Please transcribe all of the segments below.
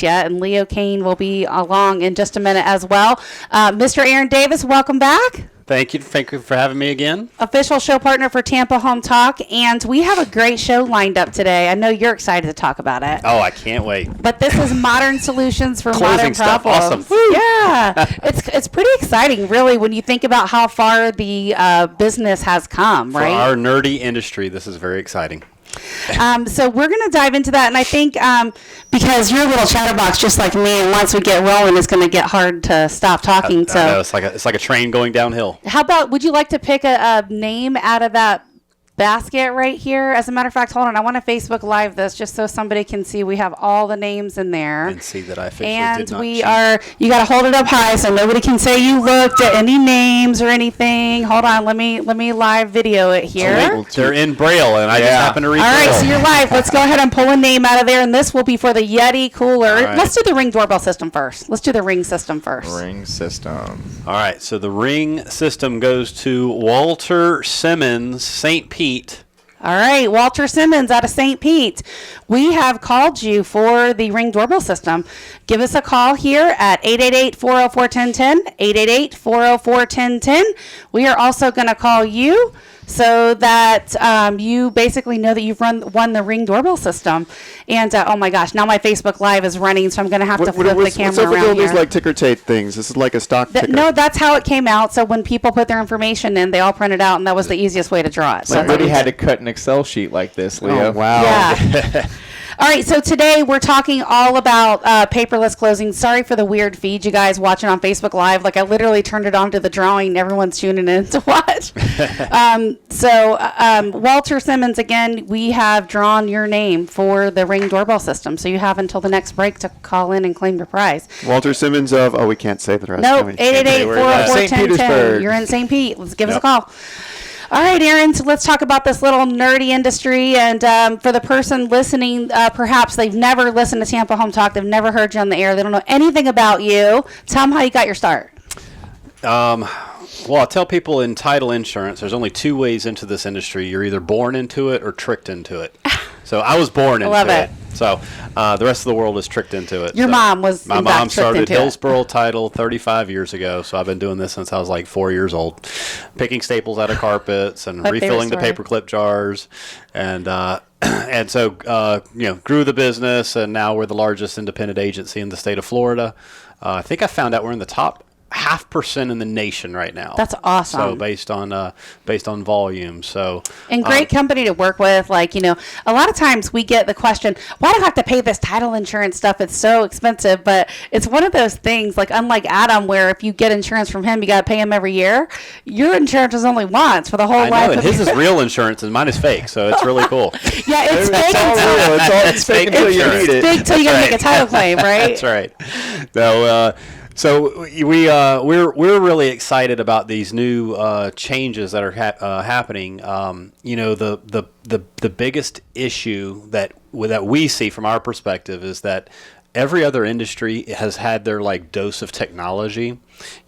quite yet, and Leo Kane will be along in just a minute as well. Mr. Aaron Davies, welcome back. Thank you for having me again. Official show partner for Tampa Home Talk, and we have a great show lined up today. I know you're excited to talk about it. Oh, I can't wait. But this is modern solutions for modern stuff. problems. Awesome. Yeah, it's pretty exciting, really, when you think about how far the business has come, right? For our nerdy industry, this is very exciting. So we're going to dive into that, and I think because you're a little chatterbox just like me, and once we get rolling, it's going to get hard to stop talking. I know, it's like a train going downhill. How about, would you like to pick a name out of that basket right here? As a matter of fact, hold on, I want to Facebook Live this just so somebody can see we have all the names in there. And see that I officially and did not we cheat. are, you got to hold it up high so nobody can say you looked at any names or anything. Hold on, let me live video it here. They're in Braille, and I just happen to read All right, Braille. so you're live. Let's go ahead and pull a name out of there, and this will be for the Yeti cooler. Right. Let's do the Ring doorbell system first. Ring system. All right, so the Ring system goes to Walter Simmons, St. Pete. All right, Walter Simmons out of St. Pete. We have called you for the Ring doorbell system. Give us a call here at 888-404-1010, 888-404-1010. We are also going to call you so that you basically know that you've won the Ring doorbell system. And oh my gosh, now my Facebook Live is running, so I'm going to have to flip the camera what's up with around all here. these like ticker tape things? This is like a stock ticker. No, that's how it came out. So when people put their information in, they all print it out, and that was the easiest way to draw it. Somebody had to cut an Excel sheet like this, Leo. Oh, wow. Yeah. All right, so today we're talking all about paperless closing. Sorry for the weird feed, you guys watching on Facebook Live. Like, I literally turned it on to the drawing. Everyone's tuning in to watch. Walter Simmons, again, we have drawn your name for the Ring doorbell system. So you have until the next break to call in and claim your prize. Walter Simmons of, we can't say the rest. Nope, can we? 888-404-1010. You're in St. Pete. Let's give us a call. All right, Aaron, so let's talk about this little nerdy industry. And for the person listening, perhaps they've never listened to Tampa Home Talk. They've never heard you on the air. They don't know anything about you. Tell them how you got your start. Well, I tell people in title insurance, there's only two ways into this industry. You're either born into it or tricked into it. So I was born into it. So the rest of the world is tricked into it. Your mom was, my mom started Hillsborough Title 35 years ago. So I've been doing this since I was like 4 years old, picking staples out of carpets and refilling the paperclip jars, and so grew the business, and now we're the largest independent agency in the state of Florida. I think I found out we're in the top 0.5% in the nation right now. That's awesome. So based on volume. So and great company to work with. Like, a lot of times we get the question, why do I have to pay this title insurance stuff? It's so expensive. But it's one of those things, like unlike Adam, where if you get insurance from him, you got to pay him every year. Your insurance is only once for the whole life. I know, and his is real insurance and mine is fake. So it's really cool. Yeah, it's fake. It's fake until you need it. It's fake until you got to make a title claim, right? That's right. So we're really excited about these new changes that are happening. The biggest issue that we see from our perspective is that every other industry has had their dose of technology.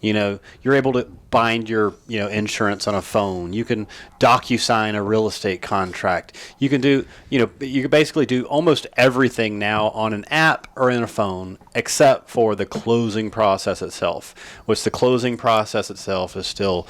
You're able to bind your insurance on a phone. You can DocuSign a real estate contract. You can do you can basically do almost everything now on an app or in a phone, except for the closing process itself. Which the closing process itself is still,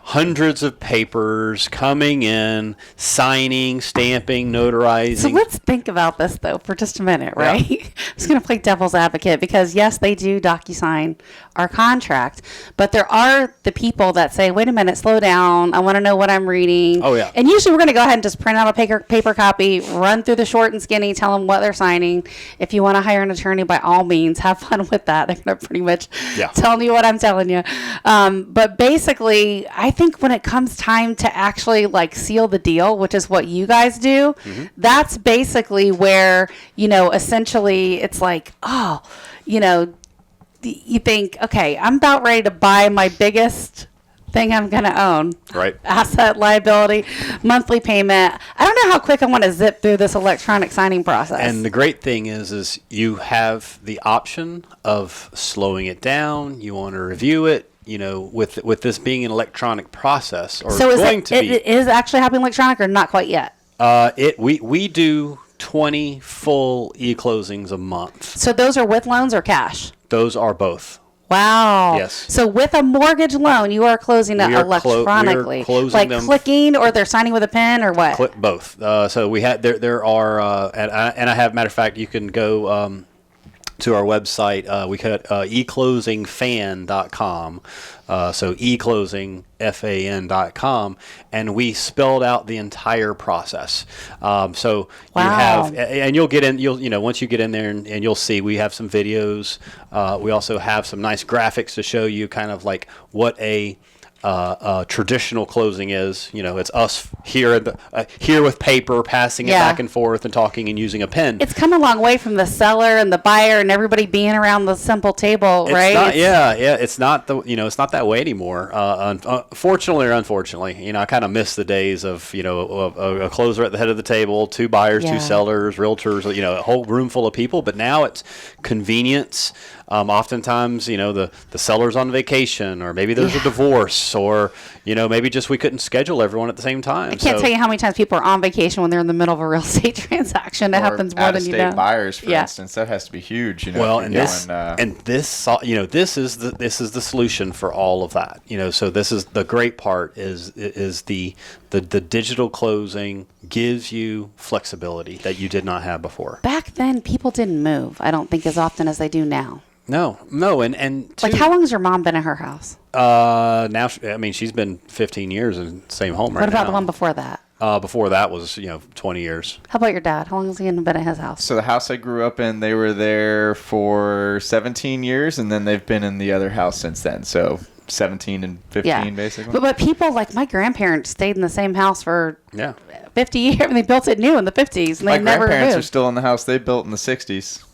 hundreds of papers coming in, signing, stamping, notarizing. So let's think about this, though, for just a minute, right? Yeah. I'm just going to play devil's advocate because, yes, they do DocuSign our contract, but there are the people that say, wait a minute, slow down. I want to know what I'm reading. Oh, yeah. And usually we're going to go ahead and just print out a paper copy, run through the short and skinny, tell them what they're signing. If you want to hire an attorney, by all means, have fun with that. They're going to pretty much tell you what I'm telling you. But basically, I think when it comes time to actually seal the deal, which is what you guys do, that's basically where, essentially it's you think, okay, I'm about ready to buy my biggest thing I'm going to own. Right. Asset, liability, monthly payment. I don't know how quick I want to zip through this electronic signing process. And the great thing is you have the option of slowing it down. You want to review it. With this being an electronic process, or so it is actually happening electronic, or not quite yet? We do 20 full e-closings a month. So those are with loans or cash? Those are both. Wow. Yes. So with a mortgage loan, you are closing it We are electronically, closing like them clicking, or they're signing with a pen, or what? Both. So we had there are and I have, matter of fact, you can go to our website. We got eclosingfan.com. So eclosingfan.com, and we spelled out the entire process. So Wow. you have, and you'll get in. Once you get in there, and you'll see we have some videos. We also have some nice graphics to show you kind of like what a traditional closing is. It's us here here with paper, passing it back and forth and talking and using a pen. It's come a long way from the seller and the buyer and everybody being around the simple table, right? It's not it's not that way anymore. Fortunately or unfortunately, I kind of miss the days of a closer at the head of the table, two buyers, two sellers, realtors, a whole room full of people. But now it's convenience. Oftentimes, the seller's on vacation, or maybe there's a divorce, or maybe just we couldn't schedule everyone at the same time. I can't tell you how many times people are on vacation when they're in the middle of a real estate transaction. It happens more than you know. Out-of-state buyers, for instance, that has to be huge. Well, this is the solution for all of that. So this is the great part is the digital closing gives you flexibility that you did not have before. Back then, people didn't move, I don't think, as often as they do now. No, and like, how long has your mom been in her house? Now, she's been 15 years in the same home right now. What about the one before that? Before that was 20 years. How about your dad? How long has he been in his house? So the house I grew up in, they were there for 17 years, and then they've been in the other house since then. So 17 and 15, basically. But people like my grandparents stayed in the same house for 50 years. They built it new in the 50s, and my they never grandparents moved. are still in the house they built in the 60s.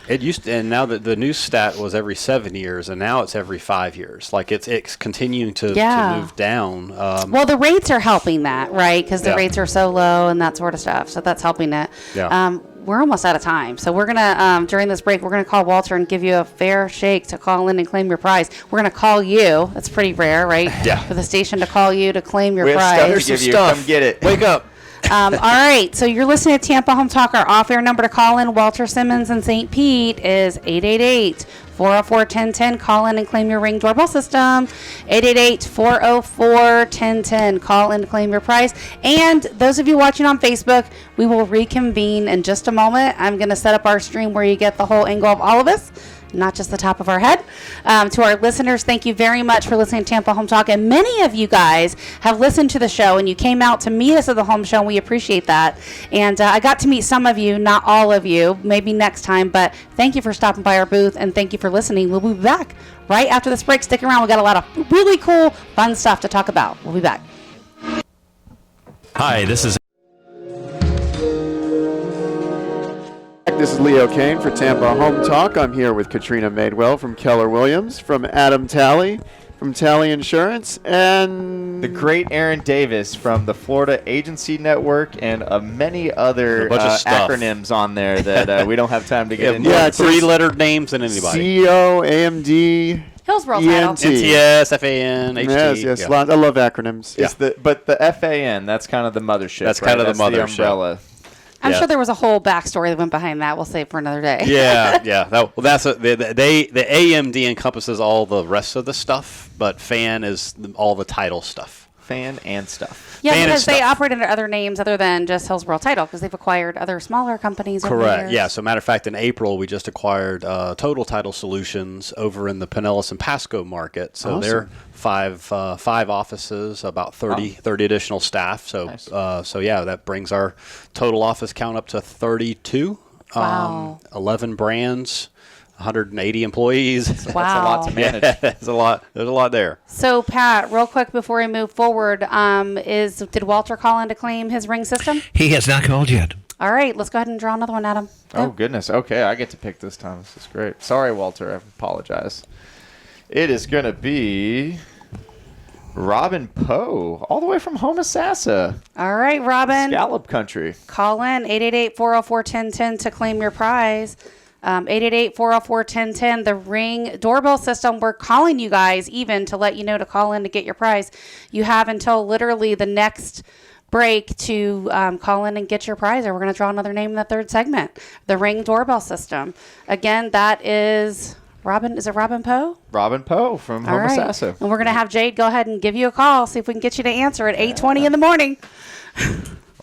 It used to, and now the new stat was every 7 years, and now it's every 5 years. Like it's continuing to move down. Well, the rates are helping that, right? Because the rates are so low and that sort of stuff. So that's helping it. Yeah. We're almost out of time. So we're going to, during this break, we're going to call Walter and give you a fair shake to call in and claim your prize. We're going to call you. That's pretty rare, right? Yeah. For the station to call you to claim your We have prize. stuff to give you. Come get it. Wake up. All right, so you're listening to Tampa Home Talk. Our off-air number to call in, Walter Simmons in St. Pete, is 888-404-1010. Call in and claim your Ring doorbell system. 888-404-1010. Call in to claim your prize. And those of you watching on Facebook, we will reconvene in just a moment. I'm going to set up our stream where you get the whole angle of all of us, not just the top of our head. To our listeners, thank you very much for listening to Tampa Home Talk. And many of you guys have listened to the show, and you came out to meet us at the home show, and we appreciate that. And I got to meet some of you, not all of you, maybe next time. But thank you for stopping by our booth, and thank you for listening. We'll be back right after this break. Stick around. We've got a lot of really cool, fun stuff to talk about. We'll be back. Hi, this is Leo Kane for Tampa Home Talk. I'm here with Katrina Madewell from Keller Williams, from Adam Talley, from Talley Insurance, and the great Aaron Davies from the Florida Agency Network, and many other A bunch of stuff. acronyms on there that we don't have time to get into. Yeah, Three-lettered names than anybody. CEO, AMD, Hillsborough ENT. title. NTS, FAN, HT. Yes, Yeah. I love acronyms. It's but the FAN, that's kind of the mothership. That's right? kind of the That's mothership. umbrella. I'm Yeah. sure there was a whole backstory that went behind that. We'll save for another day. Yeah. The AMD encompasses all the rest of the stuff, but FAN is all the title stuff. Fan and stuff. Yeah, Fan and because they stuff. operate under other names other than just Hillsborough Title, because they've acquired other smaller companies. over the Correct. years. Yeah. So, matter of fact, in April, we just acquired Total Title Solutions over in the Pinellas and Pasco market. So Awesome. they're five offices, about 30 additional staff. So, Nice. That brings our total office count up to 32. Wow. 11 brands, 180 employees. Wow. That's a lot to manage. There's a lot. There's a lot there. So, Pat, real quick before we move forward, did Walter call in to claim his Ring system? he has not called yet. All right, let's go ahead and draw another one, Adam. Oh, goodness. Okay, I get to pick this time. This is great. Sorry, Walter. I apologize. It is going to be Robin Poe, all the way from Homosassa, All right, Robin. Scallop Country. Call in 888-404-1010 to claim your prize. 888-404-1010, the Ring doorbell system. We're calling you guys even to let you know to call in to get your prize. You have until literally the next break to call in and get your prize, or we're going to draw another name in the third segment. The Ring doorbell system. Again, that is Robin. Is it Robin Poe? Robin Poe from All right. Homosassa. And we're going to have Jade go ahead and give you a call, see if we can get you to answer at 8:20 in the morning.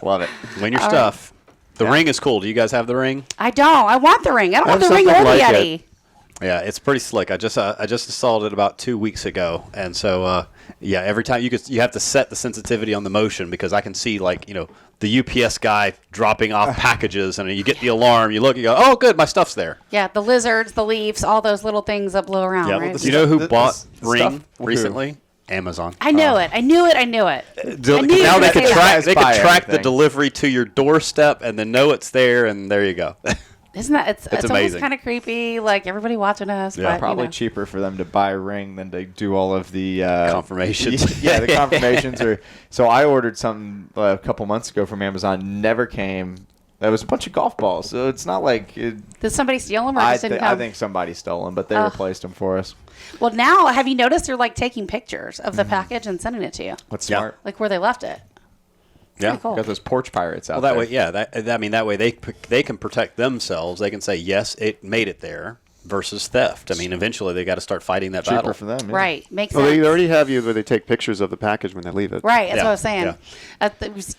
Love it. Win your stuff. The Ring is cool. Do you guys have the Ring? I don't. I want the Ring. I don't have want the Ring or something the like Yeti. Yeah, it's pretty slick. I just installed it about 2 weeks ago, and so every time you have to set the sensitivity on the motion, because I can see the UPS guy dropping off packages, and you get the alarm. You look, you go, oh, good, my stuff's there. Yeah, the lizards, the leaves, all those little things that blow around, Yeah, right? you know who the bought the Ring stuff- recently? Amazon. I knew it. I knew it. I knew it. I knew you Now were they gonna can say track. that. They can Buy track the everything. delivery to your doorstep, and then know it's there, and there you go. Isn't that it's almost amazing. kind of creepy? Like everybody watching us. Yeah. but, Probably you know. cheaper for them to buy a Ring than to do all of the Confirmations. Yeah, the confirmations. So I ordered something a couple months ago from Amazon. Never came. That was a bunch of golf balls. So it's not like Did somebody steal them or I, just didn't I come? think somebody stole them, but they replaced them for us. Well, now have you noticed they're like taking pictures of the package and sending it to you, What's Yeah. smart? like where they left it? Yeah. Pretty cool. Got those porch pirates out Well, that there. way, yeah. That way they can protect themselves. They can say, yes, it made it there, versus theft. I mean, eventually they got to start fighting that Cheaper battle. for them. Yeah. Right. Makes Well, sense. they already have you where they take pictures of the package when they leave it. Right, that's Yeah, what I was saying.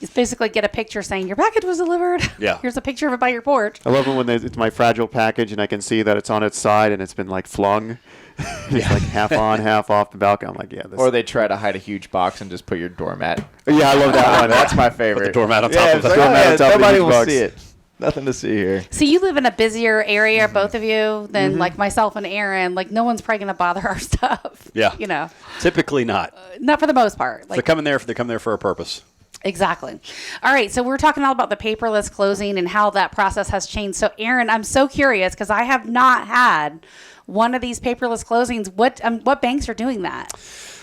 It's basically get a picture saying your package was delivered. Yeah. Here's a picture of it by your porch. I love it when it's my fragile package and I can see that it's on its side and it's been flung. It's like half on, half off the balcony. I'm like, yeah. This Or they try to hide a huge box and just put your doormat. yeah, I love that one. That's my favorite. doormat on top yeah, of it's the like, doormat oh, on top of the nobody huge will box. see it. Nothing to see here. So you live in a busier area, both of you, than like myself and Aaron. Like no one's probably gonna bother our stuff. Yeah. You know, Typically not. not for the most part. They're Like coming there for a purpose. exactly. All right. So we're talking all about the paperless closing and how that process has changed. So Aaron, I'm so curious because I have not had one of these paperless closings. What banks are doing that?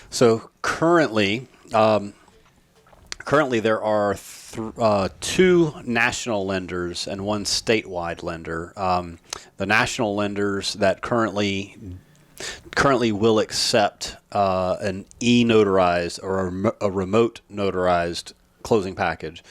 So currently there are two national lenders and one statewide lender. The national lenders that currently will accept an e-notarized or a remote notarized closing package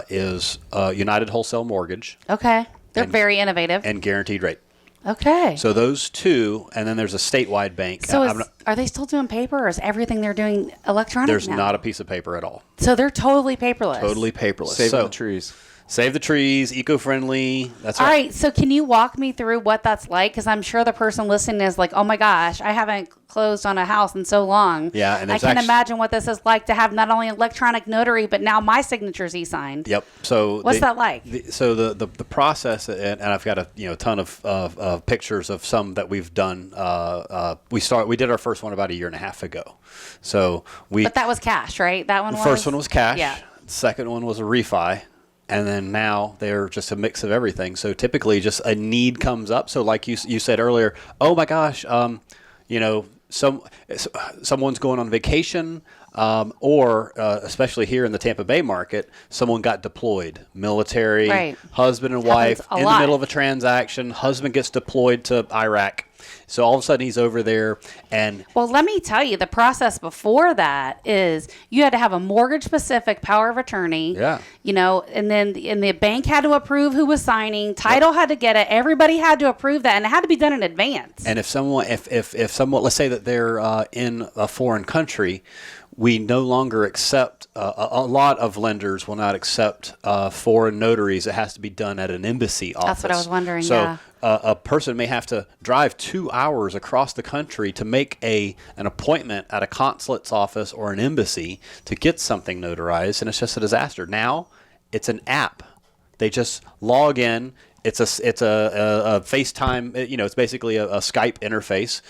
is United Wholesale Mortgage Okay. They're And- very innovative. and Guaranteed Rate. Okay. So those two, and then there's a statewide bank. So I'm not- are they still doing paper, or is everything they're doing electronic there's now? not a piece of paper at all. So they're totally paperless. Totally paperless. Saving so the trees. save the trees, eco-friendly. That's All right. So can you walk me through what that's like? Because I'm sure the person listening is like, oh my gosh, I haven't closed on a house in so long. Yeah, and I there's can actu- imagine what this is like to have not only electronic notary, but now my signature's e-signed. Yep. So What's that like? The process, and I've got a ton of pictures of some that we've done. We did our first one about a year and a half ago. So But that was cash, right? That one the was? first one was cash. Yeah. The second one was a refi. And then now they're just a mix of everything. So typically just a need comes up. So like you said earlier, oh my gosh, someone's going on vacation, or especially here in the Tampa Bay market, someone got deployed, military, Right. husband and Happens wife a in lot. the middle of a transaction. Husband gets deployed to Iraq. So all of a sudden he's over there, and Well, let me tell you, the process before that is you had to have a mortgage-specific power of attorney. Yeah. And then the bank had to approve who was signing. Title had to get it. Everybody had to approve that, and it had to be done in advance. And if someone, let's say that they're in a foreign country, we no longer accept. A lot of lenders will not accept foreign notaries. It has to be done at an embassy office. That's what I was wondering, So yeah. a person may have to drive 2 hours across the country to make an appointment at a consulate's office or an embassy to get something notarized, and it's just a disaster. Now it's an app. They just log in. It's a FaceTime. It's basically a Skype interface.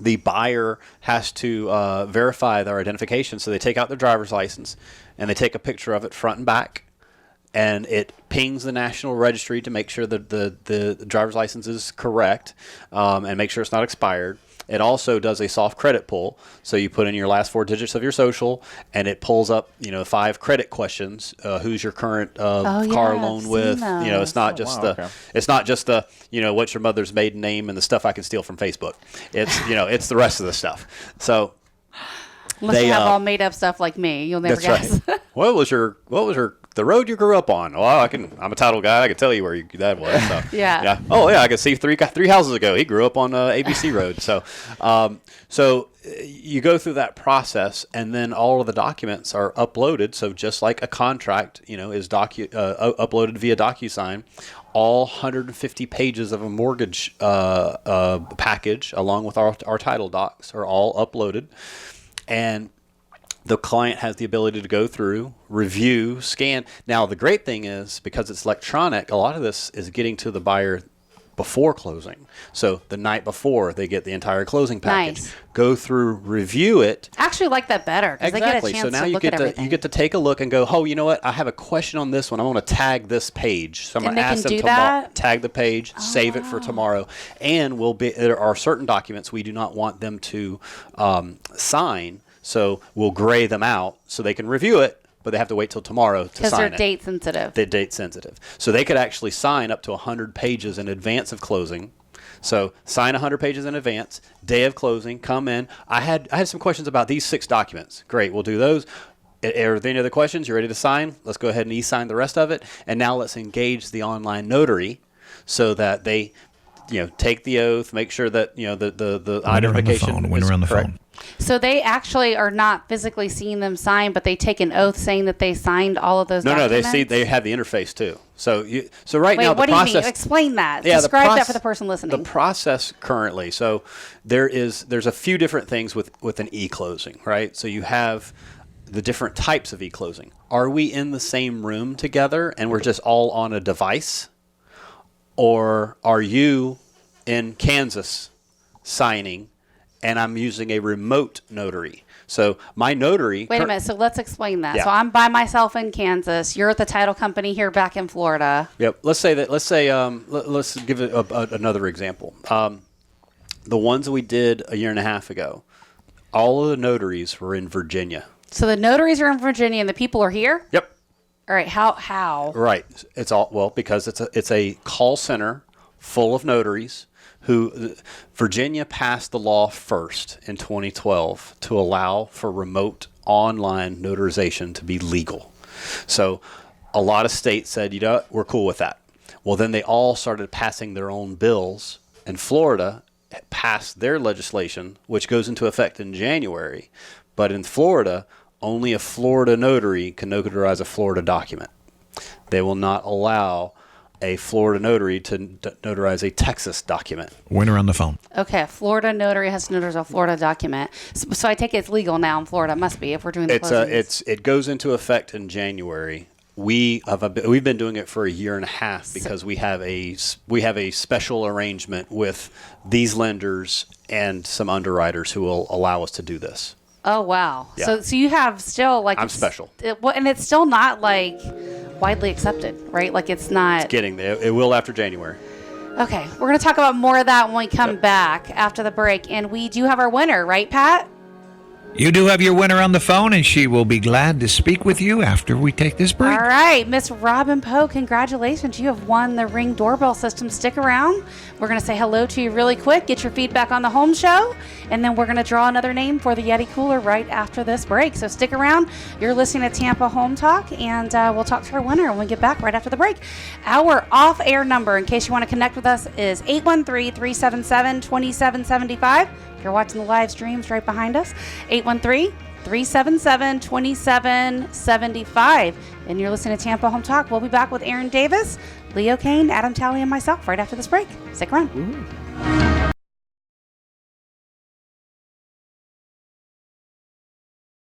The buyer has to verify their identification. So they take out their driver's license and they take a picture of it front and back, and it pings the National Registry to make sure that the driver's license is correct, and make sure it's not expired. It also does a soft credit pull. So you put in your last 4 digits of your social, and it pulls up 5 credit questions. Who's your current car I've loan seen with? those. It's not just wow, okay. it's not just the what's your mother's maiden name and the stuff I can steal from Facebook. It's it's the rest of the stuff. So Unless you have all made up stuff like me, you'll never guess. Right. What was the road you grew up on? Well, I'm a title guy. I can tell you where that was. So. Yeah. Oh yeah, I could see three houses ago. He grew up on ABC Road. So, you go through that process, and then all of the documents are uploaded. So just like a contract, is uploaded via DocuSign, all 150 pages of a mortgage package, along with our title docs, are all uploaded, and the client has the ability to go through, review, scan. Now, the great thing is, because it's electronic, a lot of this is getting to the buyer before closing. So the night before, they get the entire closing package. Nice. Go through, review it. I actually like that better because they get a chance So now to look at everything. you get to take a look and go, oh, you know what? I have a question on this one. I want to tag this page. So I'm going to ask them to tag the page, save it for tomorrow. And there are certain documents we do not want them to sign. So we'll gray them out so they can review it, but they have to wait till tomorrow to sign it. Because they're date sensitive. They're date sensitive. So they could actually sign up to 100 pages in advance of closing. So sign 100 pages in advance, day of closing, come in. I had some questions about these 6 documents. Great, we'll do those. Are there any other questions? You ready to sign? Let's go ahead and e-sign the rest of it. And now let's engage the online notary so that they take the oath, make sure that the identification is on the correct. phone. So they actually are not physically seeing them sign, but they take an oath saying that they signed all of those documents? No, they have the interface too. So right now the what process. Do you mean? Explain that. Yeah, Describe that for the person listening. The process currently. So there's a few different things with an e-closing, right? So you have the different types of e-closing. Are we in the same room together and we're just all on a device? Or are you in Kansas signing and I'm using a remote notary? So my notary... Wait a minute. So let's explain that. Yeah. So I'm by myself in Kansas. You're at the title company here back in Florida. Yep. Let's give it another example. The ones that we did a year and a half ago, all of the notaries were in Virginia. So the notaries are in Virginia and the people are here? Yep. All right. How? Right. Because it's a call center full of notaries who Virginia passed the law first in 2012 to allow for remote online notarization to be legal. So a lot of states said, we're cool with that. Well, then they all started passing their own bills, and Florida passed their legislation, which goes into effect in January. But in Florida, only a Florida notary can notarize a Florida document. They will not allow a Florida notary to notarize a Texas document. Winner on the phone. Okay, Florida notary has to notarize a Florida document. So I take it it's legal now in Florida. It must be if we're doing the closings. It goes into effect in January. We've been doing it for a year and a half because we have a special arrangement with these lenders and some underwriters who will allow us to do this. Oh wow! Yeah. So you have still I'm special. And it's still not like widely accepted, right? Like it's not. It's getting there. It will after January. Okay, we're going to talk about more of that when we come back after the break, and we do have our winner, right, Pat? You do have your winner on the phone, and she will be glad to speak with you after we take this break. All right, Miss Robin Poe, congratulations. You have won the Ring doorbell system. Stick around. We're going to say hello to you really quick, get your feedback on the home show, and then we're going to draw another name for the Yeti Cooler right after this break. So stick around. You're listening to Tampa Home Talk, and we'll talk to our winner when we get back right after the break. Our off-air number, in case you want to connect with us, is 813-377-2775. If you're watching the live streams right behind us, 813-377-2775. And you're listening to Tampa Home Talk. We'll be back with Aaron Davies, Leo Kane, Adam Talley, and myself right after this break. Stick around. Ooh.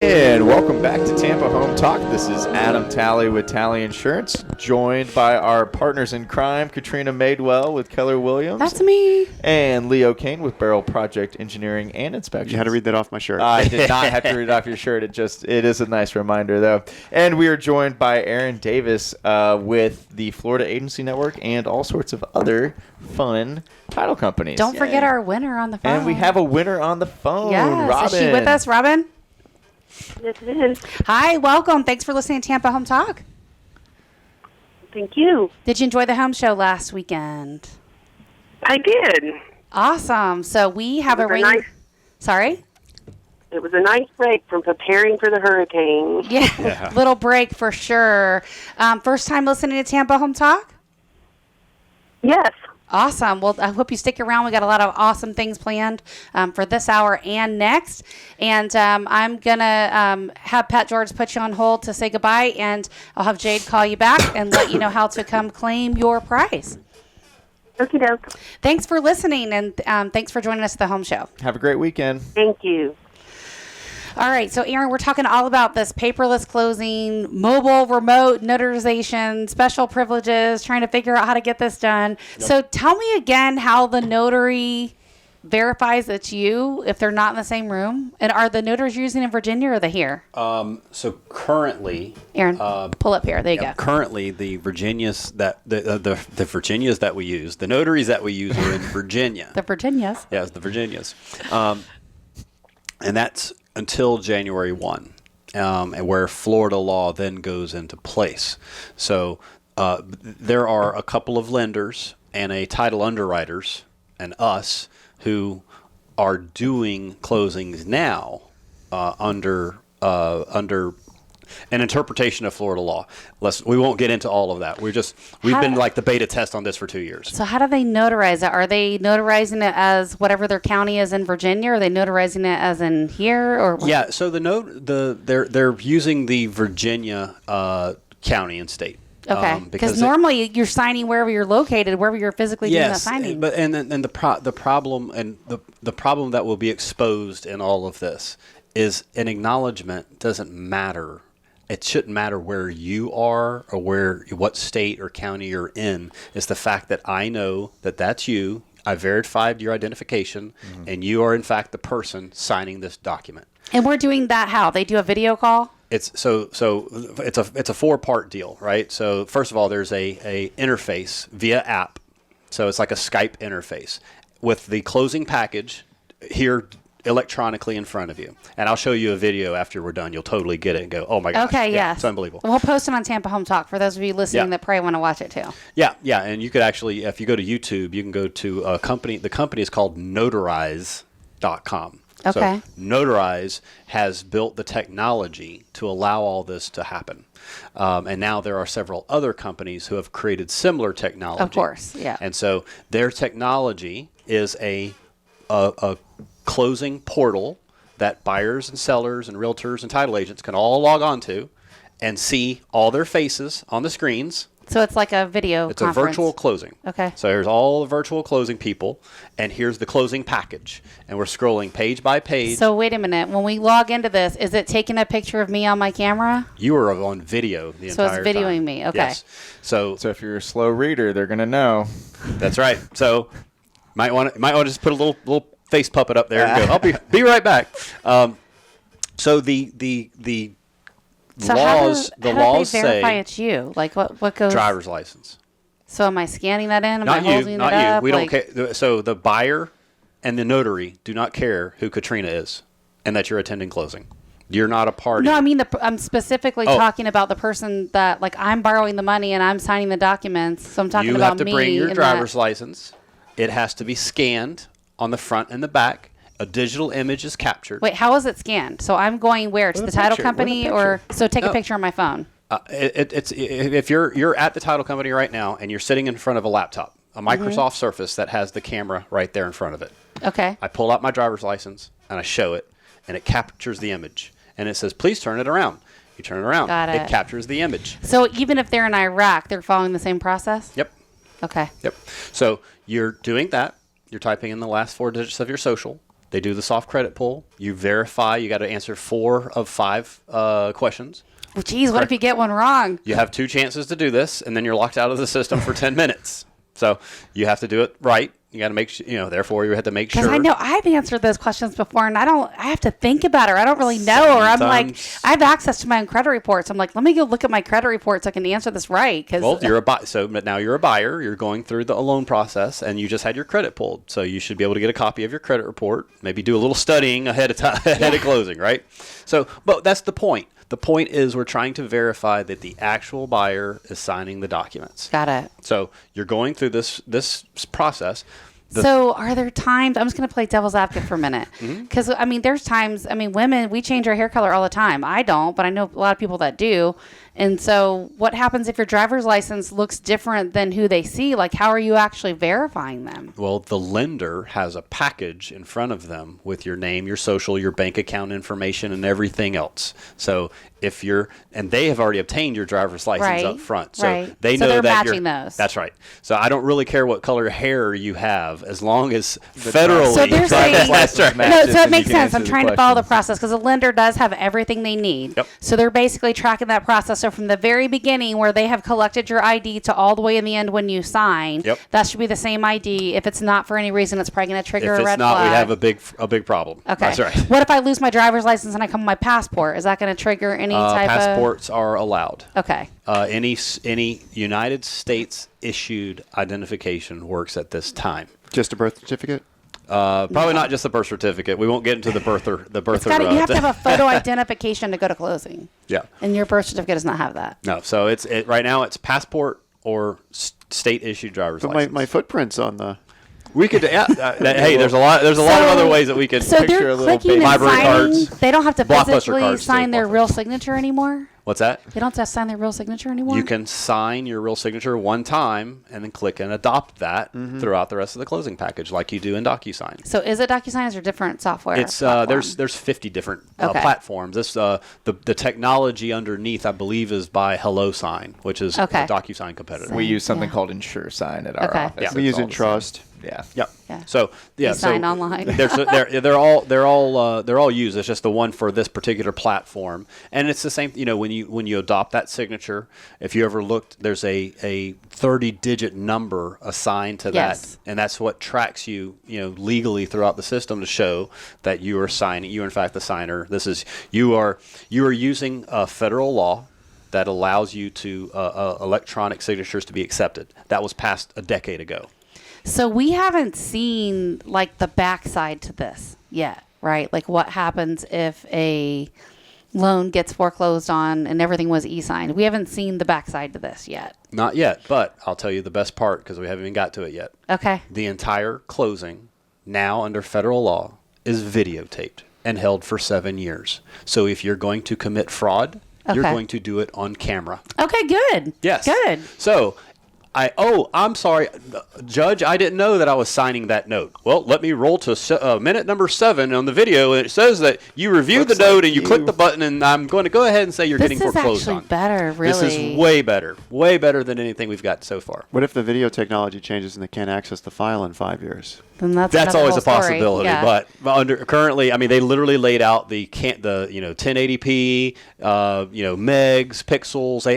And welcome back to Tampa Home Talk. This is Adam Talley with Talley Insurance, joined by our partners in crime, Katrina Madewell with Keller Williams. That's me. And Leo Kane with Barrel Project Engineering and Inspection. You had to read that off my shirt. I did not have to read it off your shirt. It is a nice reminder, though. And we are joined by Aaron Davies with the Florida Agency Network and all sorts of other fun title companies. Don't forget our winner on the phone. And we have a winner on the phone, Yes. Robin. Is she with us, Robin? Yes, it is. Hi, welcome. Thanks for listening to Tampa Home Talk. Thank you. Did you enjoy the home show last weekend? I did. Awesome. So we have a Was it ring. nice? Sorry? It was a nice break from preparing for the hurricane. Yeah, little break for sure. First time listening to Tampa Home Talk? Yes. Awesome. Well, I hope you stick around. We got a lot of awesome things planned for this hour and next. And I'm going to have Pat George put you on hold to say goodbye, and I'll have Jade call you back and let you know how to come claim your prize. Okie doke. Thanks for listening, and thanks for joining us at the Home Show. Have a great weekend. Thank you. All right, so Aaron, we're talking all about this paperless closing, mobile, remote notarization, special privileges, trying to figure out how to get this done. Yep. So tell me again how the notary verifies it's you if they're not in the same room. And are the notaries using in Virginia or are they here? So currently, Aaron, pull up here. There you go. Currently, the Virginias that the Virginias that we use, the notaries that we use are in Virginia. The Virginias. Yes, the Virginias, and that's until January 1, and where Florida law then goes into place. So there are a couple of lenders and a title underwriters and us who are doing closings now under an interpretation of Florida law. We won't get into all of that. We've been like the beta test on this for 2 years. So how do they notarize it? Are they notarizing it as whatever their county is in Virginia? Or are they notarizing it as in here? Or what? Yeah. So they're using the Virginia county and state. Okay. Because normally you're signing wherever you're located, wherever you're physically doing that signing. But and the problem the problem that will be exposed in all of this is an acknowledgement doesn't matter. It shouldn't matter where you are or what state or county you're in. It's the fact that I know that that's you. I verified your identification, and you are in fact the person signing this document. And we're doing that how? They do a video call? It's so it's a 4-part deal, right? So first of all, there's a interface via app. So it's like a Skype interface with the closing package here electronically in front of you. And I'll show you a video after we're done. You'll totally get it and go, oh my gosh. Okay, yes. It's unbelievable. We'll post it on Tampa Home Talk for those of you listening that probably want to watch it too. Yeah. And you could actually, if you go to YouTube, you can go to a company. The company is called Notarize.com. Okay. So Notarize has built the technology to allow all this to happen. And now there are several other companies who have created similar technology. Of course, yeah. And so their technology is a closing portal that buyers and sellers and realtors and title agents can all log on to and see all their faces on the screens. So it's like a video It's conference. a virtual closing. Okay. So here's all the virtual closing people, and here's the closing package. And we're scrolling page by page. So wait a minute. When we log into this, is it taking a picture of me on my camera? You are on video the entire time. So it's videoing me. Okay. Yes. So if you're a slow reader, they're gonna know. That's right. So might want to just put a little face puppet up there and go, I'll be right back. So the So laws how do they verify it's you? Like what goes? Driver's license. So am I scanning that in? Am I Not holding you. it Not up? you. We don't care. So the buyer and the notary do not care who Katrina is and that you're attending closing. You're not a party. No, I mean I'm specifically talking about the person that I'm borrowing the money and I'm signing the documents. So I'm talking about me. You have to bring your driver's license. It has to be scanned on the front and the back. A digital image is captured. Wait, how is it scanned? So I'm going where? To the title company or so take a picture on my phone? It's if you're at the title company right now and you're sitting in front of a laptop, a Microsoft Surface that has the camera right there in front of it. Okay. I pull out my driver's license and I show it, and it captures the image, and it says, "Please turn it around." You turn it around. Got it. It captures the image. So even if they're in Iraq, they're following the same process? Yep. Okay. Yep. So you're doing that. You're typing in the last 4 digits of your social. They do the soft credit pull. You verify. You got to answer 4 of 5 questions. Well, geez, what if you get one wrong? You have 2 chances to do this, and then you're locked out of the system for 10 minutes. So you have to do it right. You got to make sure, therefore you have to make sure. Because I know I've answered those questions before, and I have to think about it, or I don't really know, or I'm like, I have access to my own credit reports. I'm like, let me go look at my credit reports so I can answer this right. Well, you're a buyer. So now you're a buyer. You're going through the loan process, and you just had your credit pulled. So you should be able to get a copy of your credit report. Maybe do a little studying ahead of time, ahead of closing, right? So, but that's the point. The point is we're trying to verify that the actual buyer is signing the documents. Got it. So you're going through this process. So are there times, I'm just going to play devil's advocate for a minute. Because, I mean, there's times, I mean, women, we change our hair color all the time. I don't, but I know a lot of people that do. And so what happens if your driver's license looks different than who they see? Like, how are you actually verifying them? Well, the lender has a package in front of them with your name, your social, your bank account information, and everything else. So if and they have already obtained your driver's license up front. So they know they're that matching those. That's right. So I don't really care what color hair you have as long as federally. So they're saying, that's right. no, so it makes sense. I'm trying to follow the process because a lender does have everything they need. Yep. So they're basically tracking that process. So from the very beginning where they have collected your ID to all the way in the end when you sign, that should be the same ID. If it's not for any reason, it's probably going to trigger a red flag. If it's not, we have a big problem. Okay. That's right. What if I lose my driver's license and I come with my passport? Is that going to trigger any type of... Passports are allowed. Okay. Any United States issued identification works at this time. Just a birth certificate? Probably not just the birth certificate. We won't get into the birther. You have to have a photo identification to go to closing. Yeah. And your birth certificate does not have that. No. So right now it's passport or state issued driver's license. But my footprint's on the... We could, hey, there's a lot of other ways that we could So picture they're a little clicking and library signing. cards. They don't have to Blockbuster physically cards, sign too. their real signature anymore. What's that? They don't have to sign their real signature anymore. You can sign your real signature one time and then click and adopt that throughout the rest of the closing package, like you do in DocuSign. So is it DocuSign or is there different software? It's there's 50 different platforms. This the technology underneath, I believe, is by HelloSign, which is a DocuSign competitor. We use something called InsureSign at our office. Yeah. We use Entrust. Yeah. Yep. Yeah. So You sign online. they're all used. It's just the one for this particular platform, and it's the same. When you adopt that signature, if you ever looked, there's a 30-digit number assigned to that, and that's what tracks you legally throughout the system to show that you are signing. You are in fact the signer. You are using a federal law that allows you to electronic signatures to be accepted. That was passed a decade ago. So we haven't seen like the backside to this yet, right? Like what happens if a loan gets foreclosed on and everything was e-signed? We haven't seen the backside to this yet. Not yet, but I'll tell you the best part because we haven't even got to it yet. Okay. The entire closing, now under federal law, is videotaped and held for 7 years. So if you're going to commit fraud, you're going to do it on camera. Okay, good. Yes. Good. So I'm sorry, Judge, I didn't know that I was signing that note. Well, let me roll to minute number 7 on the video, and it says that you reviewed the note and you clicked the button, and I'm going to go ahead and say you're getting foreclosed on. This is actually better, really. This is way better than anything we've got so far. What if the video technology changes and they can't access the file in 5 years? Then that's always a story. possibility, Yeah. but currently, I mean, they literally laid out the 1080p, megs, pixels.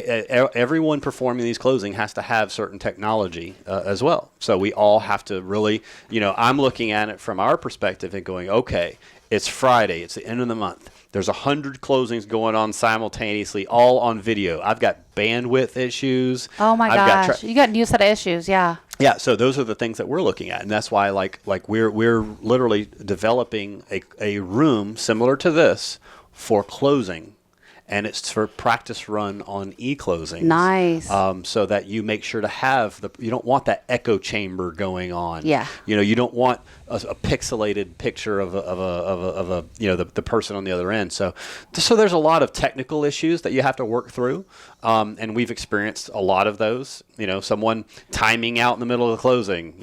Everyone performing these closing has to have certain technology as well. So we all have to really, I'm looking at it from our perspective and going, okay, it's Friday, it's the end of the month. There's 100 closings going on simultaneously, all on video. I've got bandwidth issues. Oh my gosh, you got a new set of issues, yeah. Yeah, so those are the things that we're looking at, and that's why like we're literally developing a room similar to this for closing, and it's for practice run on e-closings. Nice. So that you make sure to have you don't want that echo chamber going on. Yeah. You don't want a pixelated picture of a the person on the other end. So there's a lot of technical issues that you have to work through, and we've experienced a lot of those. Someone timing out in the middle of the closing.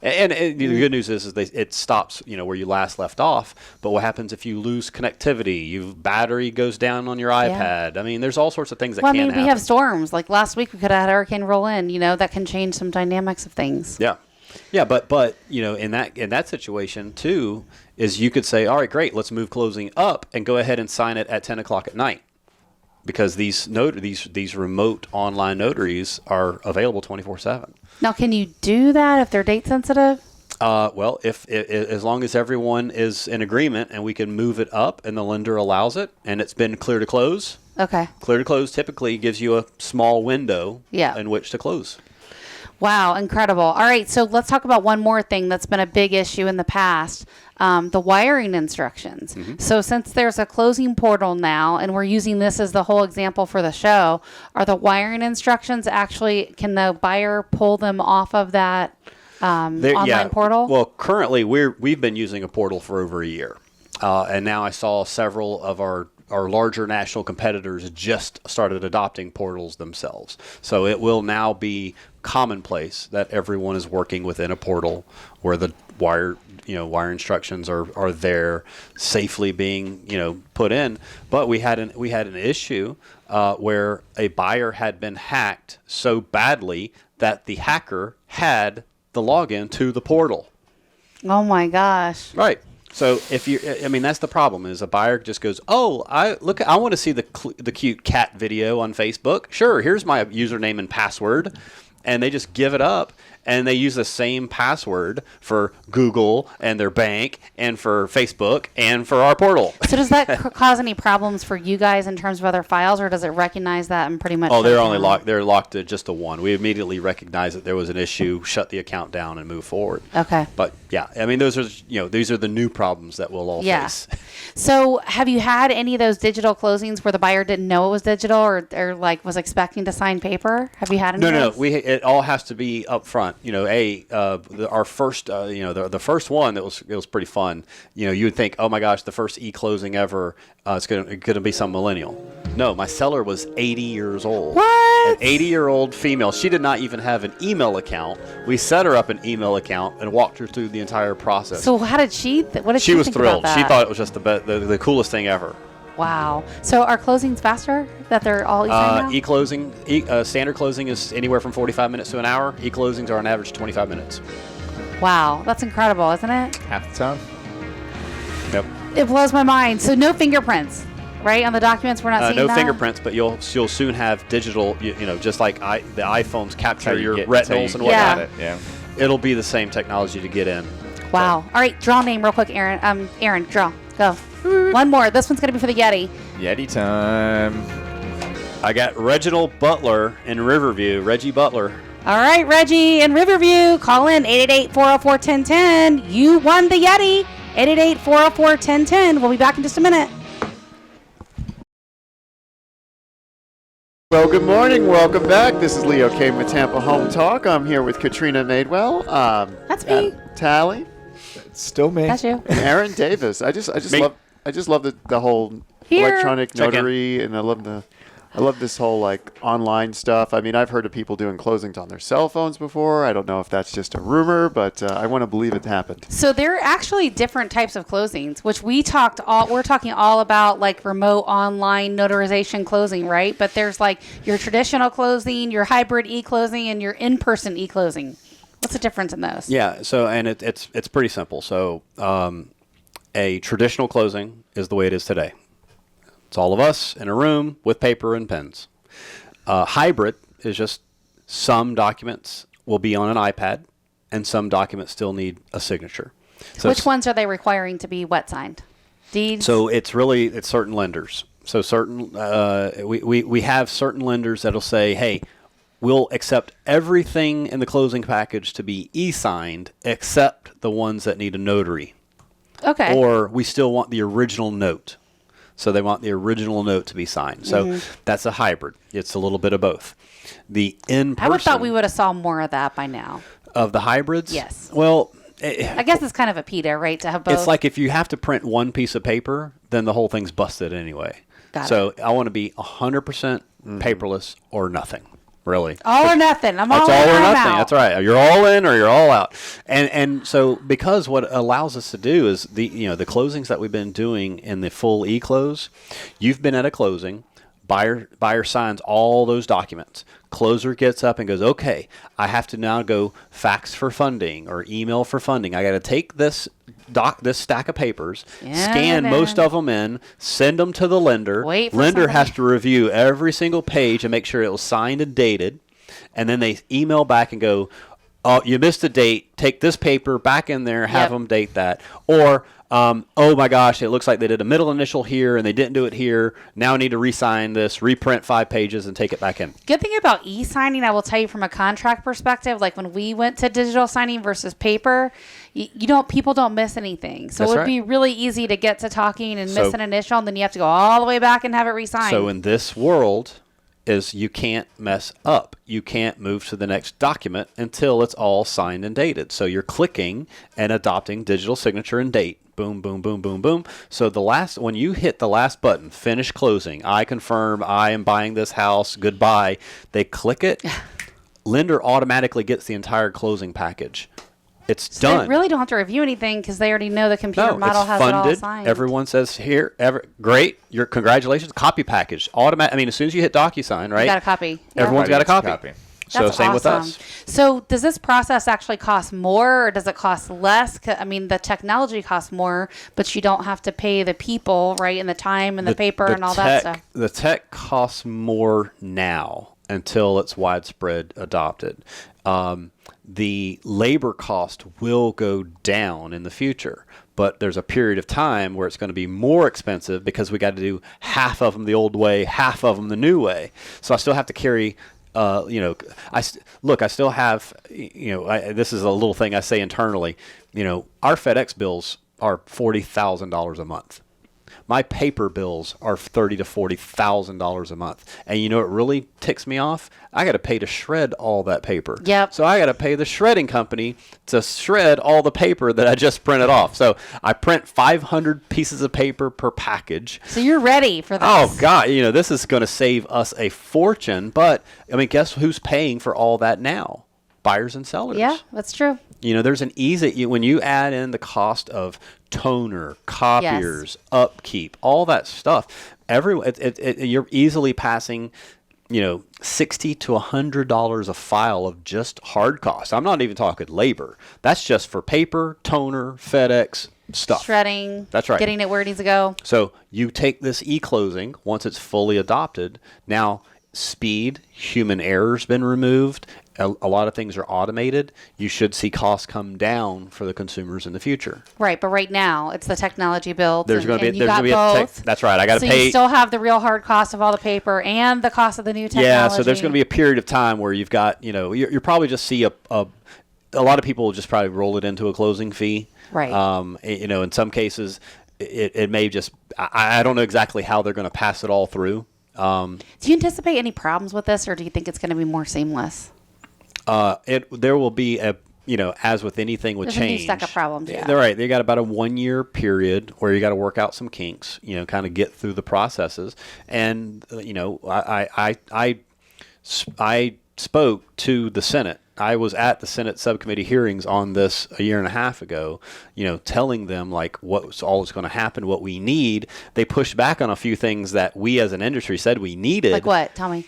And the good news is it stops, where you last left off. But what happens if you lose connectivity? Battery goes down on your iPad. I mean, there's all sorts of things that can happen. we have storms. Like last week, we could have had a hurricane roll in. That can change some dynamics of things. Yeah, yeah. But in that situation too, is you could say, all right, great, let's move closing up and go ahead and sign it at 10 o'clock at night, because these remote online notaries are available 24/7. Now, can you do that if they're date sensitive? Well, if as long as everyone is in agreement and we can move it up and the lender allows it and it's been clear to close. Okay. Clear to close typically gives you a small window in which to close. Wow, incredible. All right, so let's talk about one more thing that's been a big issue in the past, the wiring instructions. Mm-hmm. So since there's a closing portal now, and we're using this as the whole example for the show, are the wiring instructions actually, can the buyer pull them off of that online portal? Well, currently we've been using a portal for over a year, and now I saw several of our larger national competitors just started adopting portals themselves. So it will now be commonplace that everyone is working within a portal where the wire instructions are there safely being put in. But we had an issue where a buyer had been hacked so badly that the hacker had the login to the portal. Oh my gosh. Right. So that's the problem is a buyer just goes, I want to see the cute cat video on Facebook. Sure, here's my username and password. And they just give it up, and they use the same password for Google and their bank and for Facebook and for our portal. So does that cause any problems for you guys in terms of other files, or does it recognize that and pretty much? Oh, they're only locked. They're locked to just the one. We immediately recognized that there was an issue, shut the account down, and move forward. Okay. But yeah, those are these are the new problems that we'll all face. So have you had any of those digital closings where the buyer didn't know it was digital, or like was expecting to sign paper? Have you had any? No. It all has to be up front. Our first, the first one it was pretty fun. You would think, oh my gosh, the first e-closing ever. It's gonna be some millennial. No, my seller was 80 years old. What? An 80-year-old female. She did not even have an email account. We set her up an email account and walked her through the entire process. So how did she? What did she was think thrilled. about that? She thought it was just the coolest thing ever. Wow. So are closings faster that they're all e-sign now? E-closing, standard closing is anywhere from 45 minutes to an hour. E-closings are on average 25 minutes. Wow. That's incredible, isn't it? Half the time. Yep. It blows my mind. So no fingerprints, right? On the documents, we're not seeing no that? fingerprints, but you'll soon have digital, just like the iPhones capture your retinals and Yeah. whatnot. Yeah. It'll be the same technology to get in. Wow. All right, draw a name real quick, Aaron. Aaron, draw. Go. One more. This one's going to be for the Yeti. Yeti time. I got Reginald Butler in Riverview. Reggie Butler. All right, Reggie in Riverview. Call in 888-404-1010. You won the Yeti. 888-404-1010. We'll be back in just a minute. Well, good morning. Welcome back. This is Leo Kane with Tampa Home Talk. I'm here with Katrina Madewell. That's me. Tally. It's still me. That's you. And Aaron Davis. I just love the whole Here. electronic Check in. notary, and I love this whole like online stuff. I mean, I've heard of people doing closings on their cell phones before. I don't know if that's just a rumor, but I want to believe it happened. So there are actually different types of closings, which we're talking all about, like remote online notarization closing, right? But there's like your traditional closing, your hybrid e-closing, and your in-person e-closing. What's the difference in those? Yeah. So, and it's pretty simple. So, a traditional closing is the way it is today. It's all of us in a room with paper and pens. Hybrid is just some documents will be on an iPad and some documents still need a signature. So Which ones are they requiring to be wet signed? Deeds? So it's certain lenders. So we have certain lenders that'll say, hey, we'll accept everything in the closing package to be e-signed except the ones that need a notary. Okay. Or we still want the original note. So they want the original note to be signed. So that's a hybrid. It's a little bit of both. The in-person... I would have thought we would have saw more of that by now. Of the hybrids? Yes. Well... I guess it's kind of a PETA, right, to have both? It's like if you have to print one piece of paper, then the whole thing's busted anyway. Got so it. I want to be 100% paperless or nothing. Really. All or nothing. I'm all That's in all or or I'm nothing. out. That's right. You're all in or you're all out. And so because what allows us to do is the closings that we've been doing in the full e-close, you've been at a closing, buyer signs all those documents. Closer gets up and goes, okay, I have to now go fax for funding or email for funding. I got to take this stack of papers, scan most of them in, send them to the lender. Wait for lender somebody. has to review every single page and make sure it was signed and dated. And then they email back and go, oh, you missed a date. Take this paper back in there, have them date that. Or, oh my gosh, it looks like they did a middle initial here and they didn't do it here. Now I need to re-sign this, reprint 5 pages and take it back in. Good thing about e-signing, I will tell you from a contract perspective, like when we went to digital signing versus paper, people don't miss anything. So That's it would right. be really easy to get to talking and miss an initial, and then you have to go all the way back and have it re-signed. So in this world, is you can't mess up. You can't move to the next document until it's all signed and dated. So you're clicking and adopting digital signature and date. Boom, boom, boom, boom, boom. So when you hit the last button, finish closing, I confirm I am buying this house, goodbye, they click it, lender automatically gets the entire closing package. It's done. They really don't have to review anything because they already know the computer model it's has funded. it all signed. Everyone says, great, your congratulations, copy package. Automatic. I mean, as soon as you hit DocuSign, right? You got a copy. Yeah. Everyone's got a copy. So That's same with awesome. us. So does this process actually cost more or does it cost less? I mean, the technology costs more, but you don't have to pay the people, right, and the time and the paper and all that stuff. The tech costs more now until it's widespread adopted. The labor cost will go down in the future, but there's a period of time where it's going to be more expensive because we got to do half of them the old way, half of them the new way. So I still have to carry, I still have, this is a little thing I say internally, our FedEx bills are $40,000 a month. My paper bills are $30,000 to $40,000 a month. And it really ticks me off? I got to pay to shred all that paper. Yep. So I got to pay the shredding company to shred all the paper that I just printed off. So I print 500 pieces of paper per package. So you're ready for this. Oh, God. This is going to save us a fortune. But, guess who's paying for all that now? Buyers and sellers. Yeah, that's true. There's an easy, when you add in the cost of toner, copiers, upkeep, all that stuff, you're easily passing, $60 to $100 a file of just hard costs. I'm not even talking labor. That's just for paper, toner, FedEx stuff. Shredding. That's right. Getting it where it needs to go. So you take this e-closing, once it's fully adopted, now speed, human error's been removed. A lot of things are automated. You should see costs come down for the consumers in the future. Right, but right now it's the technology build. There's going to be both. That's right. I got to so pay. You still have the real hard cost of all the paper and the cost of the new technology. Yeah, so there's going to be a period of time where you've got, you're probably just see a lot of people will just probably roll it into a closing fee. Right. In some cases, it may just. I don't know exactly how they're going to pass it all through. Do you anticipate any problems with this, or do you think it's going to be more seamless? There will be as with anything with There's change. a new stack of problems. Yeah. They're right. They got about a 1 year period where you got to work out some kinks, kind of get through the processes. And, I spoke to the Senate. I was at the Senate subcommittee hearings on this a year and a half ago, telling them what's all is going to happen, what we need. They pushed back on a few things that we as an industry said we needed. Like what? Tell me.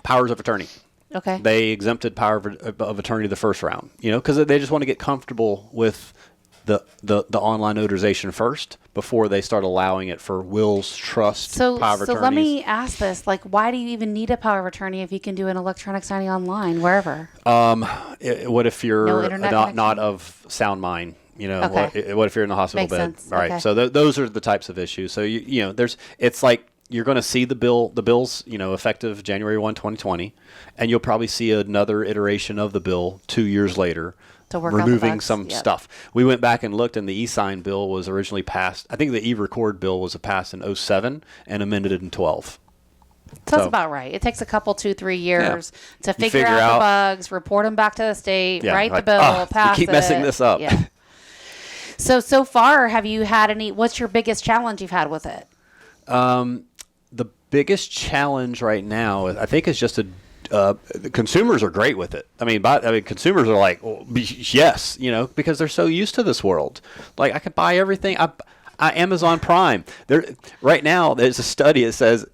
Powers of attorney. Okay. They exempted power of attorney the first round, because they just want to get comfortable with the online notarization first before they start allowing it for wills, trust, power of attorneys. So let me ask this: why do you even need a power of attorney if you can do an electronic signing online wherever? What if you're No not of sound mind? Okay. What if you're in the hospital Makes bed? sense. All right. Okay. So those are the types of issues. So it's like you're going to see the bills, effective January 1, 2020, and you'll probably see another iteration of the bill 2 years later, to work out the removing bugs. some Yep. stuff. We went back and looked, and the e-sign bill was originally passed. I think the e-record bill was passed in 2007 and amended in 2012. So that's So- about right. It takes a couple, 2-3 years to You figure figure out out- the bugs, report them back to the state, Yeah, write like, the bill, pass we keep messing this up. Yeah. So far, have you had what's your biggest challenge you've had with it? The biggest challenge right now, I think, is just the consumers are great with it. Consumers are like, oh, yes, because they're so used to this world. Like, I can buy everything. I Amazon Prime. Right now, there's a study that says,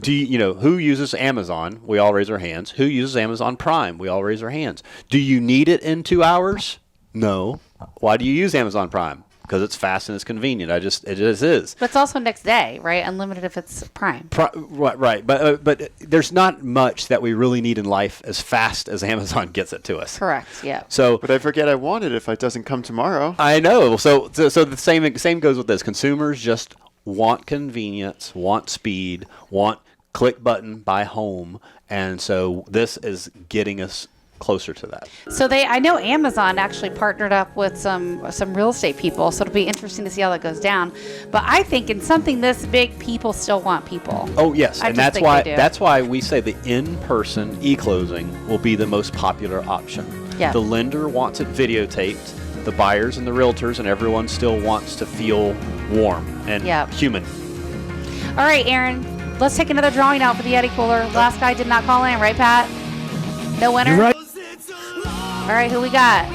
who uses Amazon? We all raise our hands. Who uses Amazon Prime? We all raise our hands. Do you need it in 2 hours? No. Why do you use Amazon Prime? Because it's fast and it's convenient. It just is. But it's also next day, right? Unlimited if it's Prime. Right. But there's not much that we really need in life as fast as Amazon gets it to us. Correct. Yeah. So, But I forget I want it if it doesn't come tomorrow. I know. So the same goes with this. Consumers just want convenience, want speed, want click button, buy home, and so this is getting us closer to that. So I know Amazon actually partnered up with some real estate people, so it'll be interesting to see how that goes down. But I think in something this big, people still want people. Oh yes, I and just think they do. that's why we say the in-person e-closing will be the most popular option. Yeah. The lender wants it videotaped. The buyers and the realtors and everyone still wants to feel warm and human. All right, Aaron, let's take another drawing out for the Yeti cooler. Last guy did not call in, right, Pat? No winner? You're right. All right, who we got?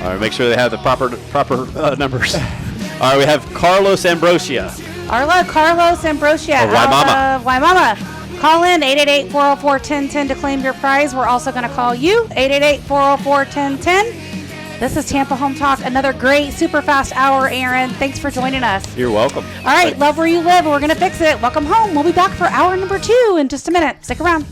All right, make sure they have the proper numbers. All right, we have Carlos Ambrosia. Carlos Ambrosia Of Waimama. out of Waimama. Call in 888-404-1010 to claim your prize. We're also going to call you 888-404-1010. This is Tampa Home Talk, another great super fast hour, Aaron. Thanks for joining us. You're welcome. All right, love where you live. We're going to fix it. Welcome home. We'll be back for hour number 2 in just a minute. Stick around.